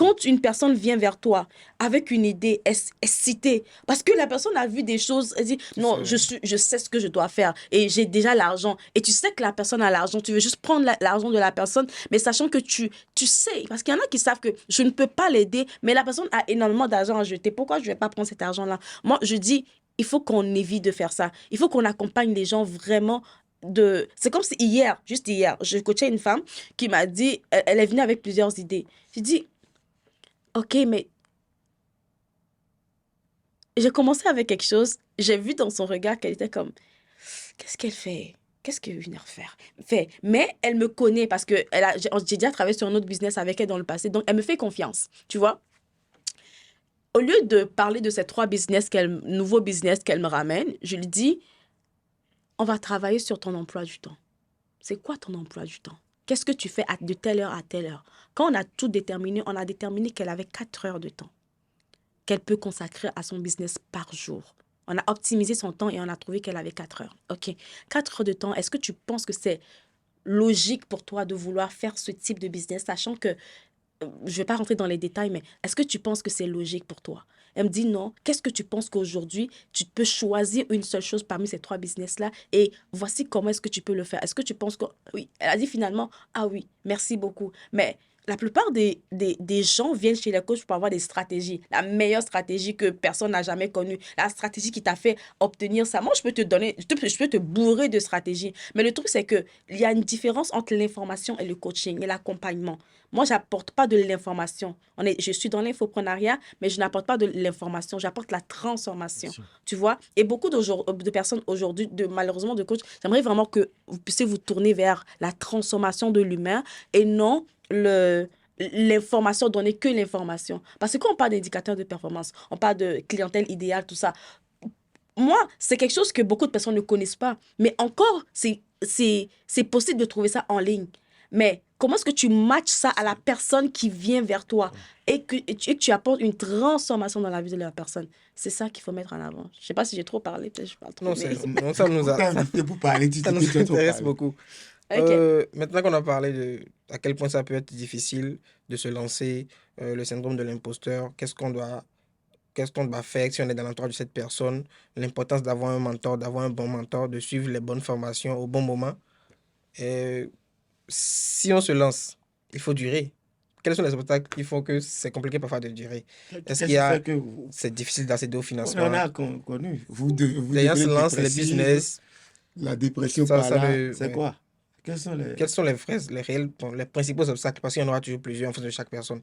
Quand une personne vient vers toi avec une idée, est citée. Parce que la personne a vu des choses, elle dit, non, je sais ce que je dois faire et j'ai déjà l'argent. Et tu sais que la personne a l'argent, tu veux juste prendre l'argent de la personne, mais sachant que tu sais, parce qu'il y en a qui savent que je ne peux pas l'aider, mais la personne a énormément d'argent à jeter. Pourquoi je ne vais pas prendre cet argent-là? Moi, je dis, il faut qu'on évite de faire ça. Il faut qu'on accompagne les gens vraiment c'est comme si hier, juste hier, je coachais une femme qui m'a dit, elle est venue avec plusieurs idées. J'ai dit, OK, mais j'ai commencé avec quelque chose. J'ai vu dans son regard qu'elle était comme, qu'est-ce qu'elle fait? Qu'est-ce qu'elle veut venir faire? Mais elle me connaît parce que j'ai déjà travaillé sur un autre business avec elle dans le passé. Donc, elle me fait confiance, tu vois? Au lieu de parler de ces trois nouveaux business qu'elle me ramène, je lui dis, on va travailler sur ton emploi du temps. C'est quoi ton emploi du temps? Qu'est-ce que tu fais de telle heure à telle heure? Quand on a tout déterminé, on a déterminé qu'elle avait 4 heures de temps qu'elle peut consacrer à son business par jour. On a optimisé son temps et on a trouvé qu'elle avait 4 heures. OK. 4 heures de temps, est-ce que tu penses que c'est logique pour toi de vouloir faire ce type de business, sachant que, je ne vais pas rentrer dans les détails, mais est-ce que tu penses que c'est logique pour toi? Elle me dit non. Qu'est-ce que tu penses qu'aujourd'hui, tu peux choisir une seule chose parmi ces trois business-là et voici comment est-ce que tu peux le faire? Est-ce que tu penses que... Oui, elle a dit finalement, ah oui, merci beaucoup. Mais la plupart des gens viennent chez les coachs pour avoir des stratégies. La meilleure stratégie que personne n'a jamais connue. La stratégie qui t'a fait obtenir ça. Moi, je peux te donner, je peux te bourrer de stratégies. Mais le truc, c'est qu'il y a une différence entre l'information et le coaching et l'accompagnement. Moi, je n'apporte pas de l'information. Je suis dans l'infoprenariat, mais je n'apporte pas de l'information. J'apporte la transformation. Tu vois? Et beaucoup de personnes aujourd'hui, malheureusement de coachs, j'aimerais vraiment que vous puissiez vous tourner vers la transformation de l'humain et non l'information, donner que l'information. Parce que quand on parle d'indicateurs de performance, on parle de clientèle idéale, tout ça. Moi, c'est quelque chose que beaucoup de personnes ne connaissent pas. Mais encore, c'est possible de trouver ça en ligne. Mais comment est-ce que tu matches ça à la personne qui vient vers toi et que tu apportes une transformation dans la vie de la personne? C'est ça qu'il faut mettre en avant. Je ne sais pas si j'ai trop parlé, peut-être que je parle trop. Non, non, ça nous a... ça nous intéresse beaucoup. Okay. Maintenant qu'on a parlé de à quel point ça peut être difficile de se lancer, le syndrome de l'imposteur, qu'est-ce qu'on doit faire si on est dans l'entourage de cette personne, l'importance d'avoir un mentor, d'avoir un bon mentor, de suivre les bonnes formations au bon moment. Et si on se lance, il faut durer. Quels sont les obstacles qui font que c'est compliqué parfois de durer? Est-ce qu'il y a... C'est difficile d'accéder au financement? On a connu. Les gens se lancent, les business... La dépression par là, c'est quoi? Quels sont les réels, les principaux obstacles? Parce qu'il y en aura toujours plusieurs en fonction de chaque personne.